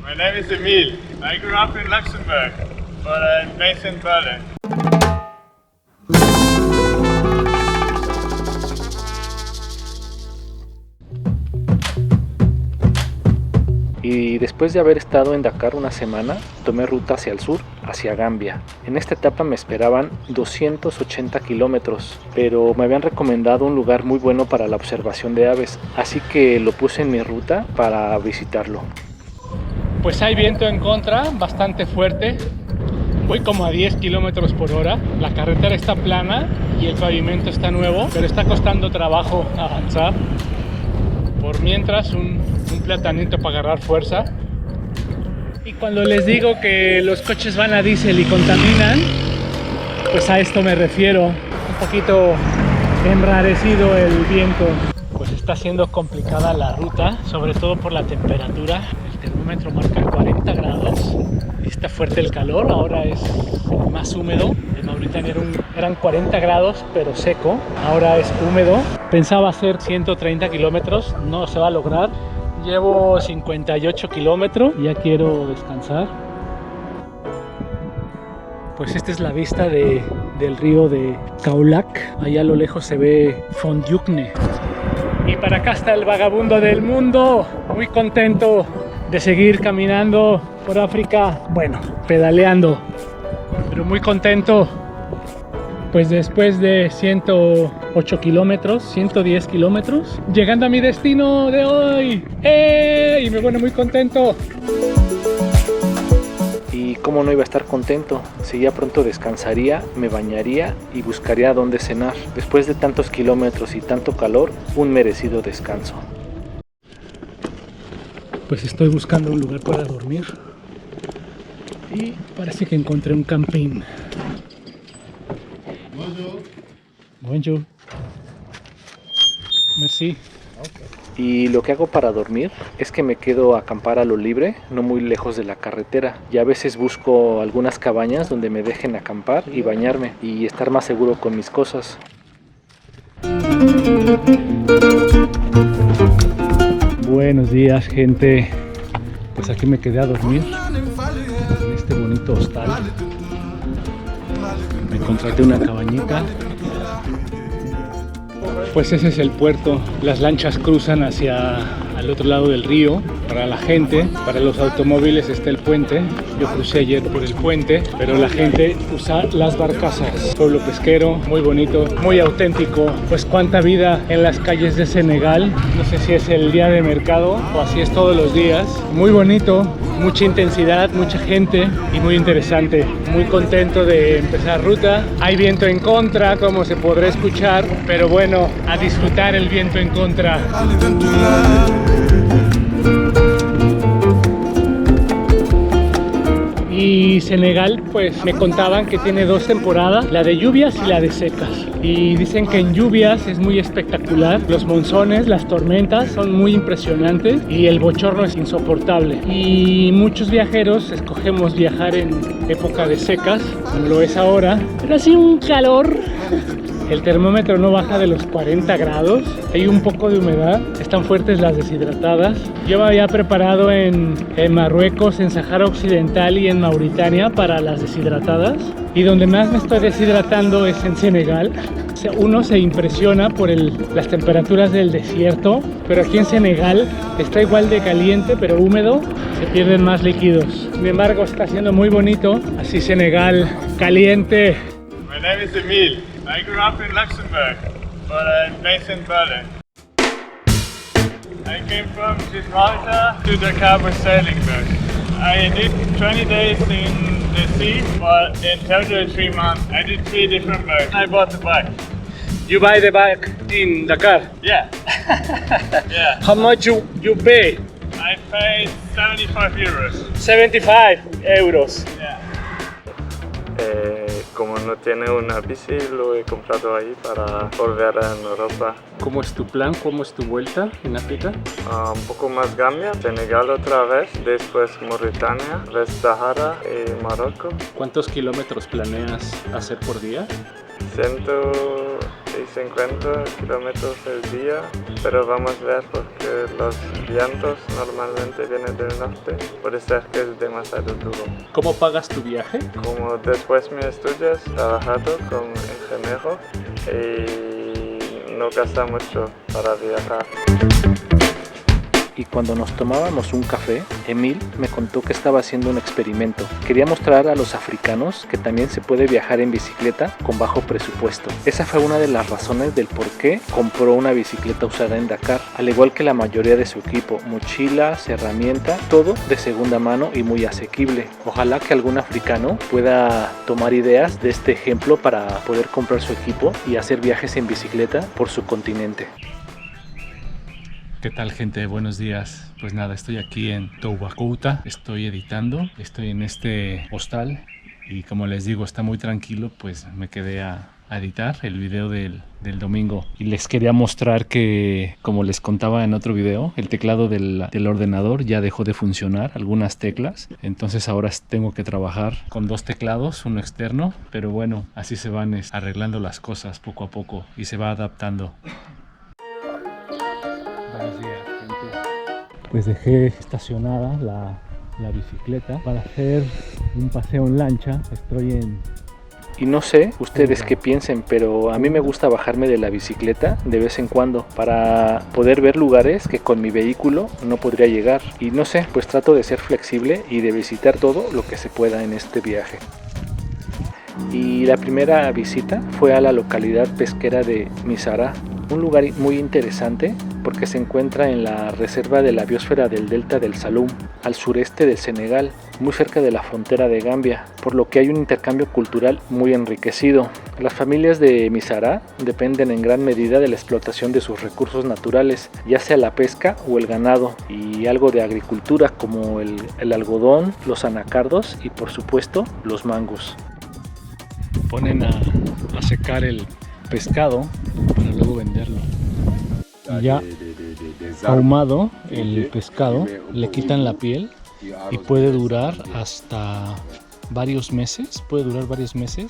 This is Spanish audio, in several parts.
My name is Emil. I grew up in Luxembourg, but I'm based in Berlin. Y después de haber estado en Dakar una semana, tomé ruta hacia el sur, hacia Gambia. En esta etapa me esperaban 280 kilómetros, pero me habían recomendado un lugar muy bueno para la observación de aves, así que lo puse en mi ruta para visitarlo. Pues hay viento en contra, bastante fuerte. Voy como a 10 kilómetros por hora. La carretera está plana y el pavimento está nuevo, pero está costando trabajo avanzar. Por mientras, un platanito para agarrar fuerza. Y cuando les digo que los coches van a diésel y contaminan, pues a esto me refiero. Un poquito enrarecido el viento. Pues está siendo complicada la ruta, sobre todo por la temperatura. El termómetro marca 40 grados. Está fuerte el calor, ahora es más húmedo. En Mauritania eran 40 grados, pero seco. Ahora es húmedo. Pensaba hacer 130 kilómetros, no se va a lograr. Llevo 58 kilómetros, ya quiero descansar. Pues esta es la vista del río de Kaolack. Allá a lo lejos se ve Fondiukne. Y para acá está el vagabundo del mundo, muy contento de seguir caminando por África. Bueno, pedaleando, pero muy contento. Pues después de 108 kilómetros, 110 kilómetros, llegando a mi destino de hoy. Y me pone muy contento. Y cómo no iba a estar contento, si ya pronto descansaría, me bañaría y buscaría dónde cenar. Después de tantos kilómetros y tanto calor, un merecido descanso. Pues estoy buscando un lugar para dormir y parece que encontré un camping. Bonjour. Merci. Y lo que hago para dormir es que me quedo a acampar a lo libre, no muy lejos de la carretera. Y a veces busco algunas cabañas donde me dejen acampar y bañarme y estar más seguro con mis cosas. Buenos días, gente. Pues aquí me quedé a dormir en este bonito hostal. Me contraté una cabañita. Pues ese es el puerto. Las lanchas cruzan hacia al otro lado del río. Para la gente, para los automóviles está el puente. Yo crucé ayer por el puente, pero la gente usa las barcazas. Pueblo pesquero, muy bonito, muy auténtico. Pues cuánta vida en las calles de Senegal. No sé si es el día de mercado o así es todos los días. Muy bonito, mucha intensidad, mucha gente y muy interesante. Muy contento de empezar ruta. Hay viento en contra, como se podrá escuchar, pero bueno, a disfrutar el viento en contra. Y Senegal, pues me contaban que tiene dos temporadas, la de lluvias y la de secas. Y dicen que en lluvias es muy espectacular. Los monzones, las tormentas son muy impresionantes y el bochorno es insoportable. Y muchos viajeros escogemos viajar en época de secas, como lo es ahora. Pero así un calor. El termómetro no baja de los 40 grados, hay un poco de humedad, están fuertes las deshidratadas. Yo me había preparado en Marruecos, en Sahara Occidental y en Mauritania para las deshidratadas. Y donde más me estoy deshidratando es en Senegal. Uno se impresiona por las temperaturas del desierto, pero aquí en Senegal está igual de caliente pero húmedo, se pierden más líquidos. Sin embargo, está siendo muy bonito, así Senegal caliente. My name is Emil. I grew up in Luxembourg, but I'm based in Berlin. I came from Gibraltar to Dakar with sailing boat. I did 20 days in the sea, but in total 3 months. I did 3 different boats. I bought the bike. You buy the bike in Dakar? Yeah. Yeah. How much you pay? I paid 75 euros. 75 euros. Yeah. Como no tiene una bici, lo he comprado ahí para volver en Europa. ¿Cómo es tu plan? ¿Cómo es tu vuelta en África? Un poco más Gambia, Senegal otra vez, después Mauritania, West Sahara y Marruecos. ¿Cuántos kilómetros planeas hacer por día? 100 y 50 kilómetros al día, pero vamos a ver porque los vientos normalmente vienen del norte, puede ser que es demasiado duro. ¿Cómo pagas tu viaje? Como después de mis estudios, he trabajado como ingeniero y no gasta mucho para viajar. Y cuando nos tomábamos un café, Emil me contó que estaba haciendo un experimento. Quería mostrar a los africanos que también se puede viajar en bicicleta con bajo presupuesto. Esa fue una de las razones del por qué compró una bicicleta usada en Dakar, al igual que la mayoría de su equipo, mochilas, herramientas, todo de segunda mano y muy asequible. Ojalá que algún africano pueda tomar ideas de este ejemplo para poder comprar su equipo y hacer viajes en bicicleta por su continente. ¿Qué tal, gente? Buenos días. Pues nada, estoy aquí en Toubacouta, estoy editando, estoy en este hostal y como les digo está muy tranquilo, pues me quedé a editar el video del domingo y les quería mostrar que, como les contaba en otro video, el teclado del ordenador ya dejó de funcionar, algunas teclas, entonces ahora tengo que trabajar con 2 teclados, uno externo, pero bueno, así se van arreglando las cosas poco a poco y se va adaptando. Buenos días, gente. Pues dejé estacionada la bicicleta para hacer un paseo en lancha. Estoy en... Y no sé ustedes qué piensen, pero a mí me gusta bajarme de la bicicleta de vez en cuando para poder ver lugares que con mi vehículo no podría llegar. Y no sé, pues trato de ser flexible y de visitar todo lo que se pueda en este viaje. Y la primera visita fue a la localidad pesquera de Missara, un lugar muy interesante porque se encuentra en la reserva de la biosfera del delta del Saloum, al sureste del Senegal, muy cerca de la frontera de Gambia, por lo que hay un intercambio cultural muy enriquecido. Las familias de Missara dependen en gran medida de la explotación de sus recursos naturales, ya sea la pesca o el ganado, y algo de agricultura como el algodón, los anacardos y por supuesto los mangos. Ponen a secar el pescado para luego venderlo. Y ya ahumado el pescado, le quitan la piel y puede durar hasta varios meses,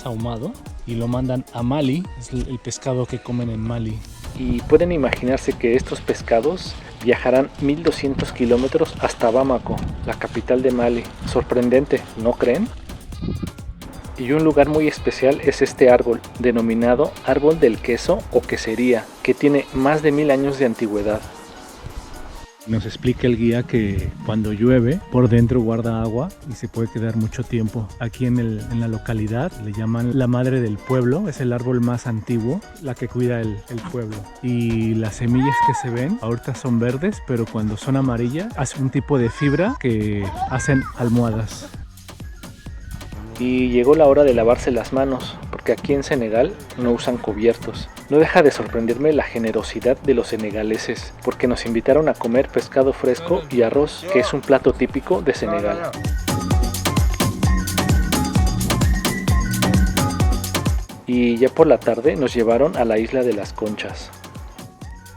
ahumado, y lo mandan a Mali, es el pescado que comen en Mali. Y pueden imaginarse que estos pescados viajarán 1200 kilómetros hasta Bamako, la capital de Mali. Sorprendente, ¿no creen? Y un lugar muy especial es este árbol, denominado árbol del queso o quesería, que tiene más de 1000 años de antigüedad. Nos explica el guía que cuando llueve, por dentro guarda agua y se puede quedar mucho tiempo. Aquí en la localidad le llaman la madre del pueblo, es el árbol más antiguo, la que cuida el pueblo. Y las semillas que se ven ahorita son verdes, pero cuando son amarillas hace un tipo de fibra que hacen almohadas. Y llegó la hora de lavarse las manos, porque aquí en Senegal no usan cubiertos. No deja de sorprenderme la generosidad de los senegaleses, porque nos invitaron a comer pescado fresco y arroz, que es un plato típico de Senegal. Y ya por la tarde nos llevaron a la isla de las Conchas.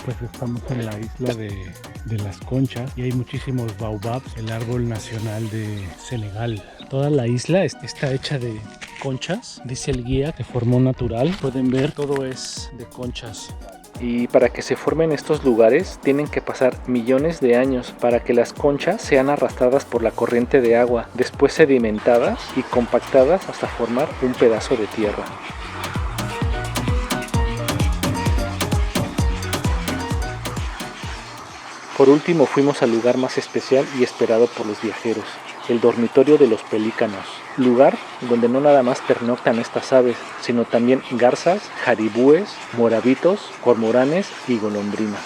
Pues estamos en la isla de las Conchas y hay muchísimos baobabs, el árbol nacional de Senegal. Toda la isla está hecha de conchas, dice el guía, de forma natural. Pueden ver, todo es de conchas. Y para que se formen estos lugares tienen que pasar millones de años para que las conchas sean arrastradas por la corriente de agua, después sedimentadas y compactadas hasta formar un pedazo de tierra. Por último fuimos al lugar más especial y esperado por los viajeros, el dormitorio de los pelícanos, lugar donde no nada más pernoctan estas aves, sino también garzas, jaribúes, moravitos, cormoranes y golondrinas.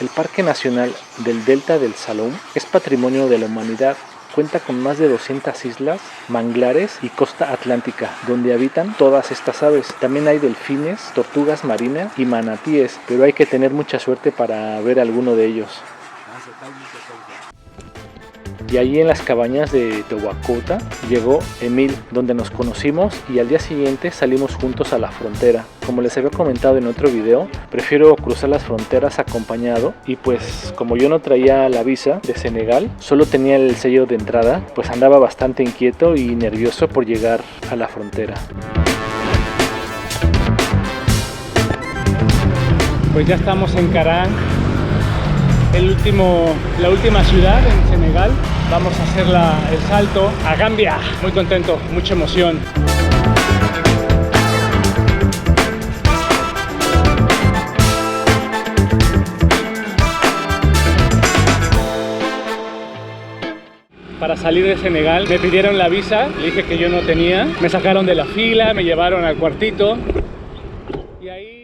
El Parque Nacional del Delta del Saloum es patrimonio de la humanidad. Cuenta con más de 200 islas, manglares y costa atlántica, donde habitan todas estas aves. También hay delfines, tortugas marinas y manatíes, pero hay que tener mucha suerte para ver alguno de ellos. Y allí en las cabañas de Toubacouta llegó Emil, donde nos conocimos y al día siguiente salimos juntos a la frontera. Como les había comentado en otro video, prefiero cruzar las fronteras acompañado y pues como yo no traía la visa de Senegal, solo tenía el sello de entrada, pues andaba bastante inquieto y nervioso por llegar a la frontera. Pues ya estamos en Karang, la última ciudad en Senegal. Vamos a hacer el salto a Gambia. Muy contento, mucha emoción. Para salir de Senegal me pidieron la visa, le dije que yo no tenía. Me sacaron de la fila, me llevaron al cuartito y ahí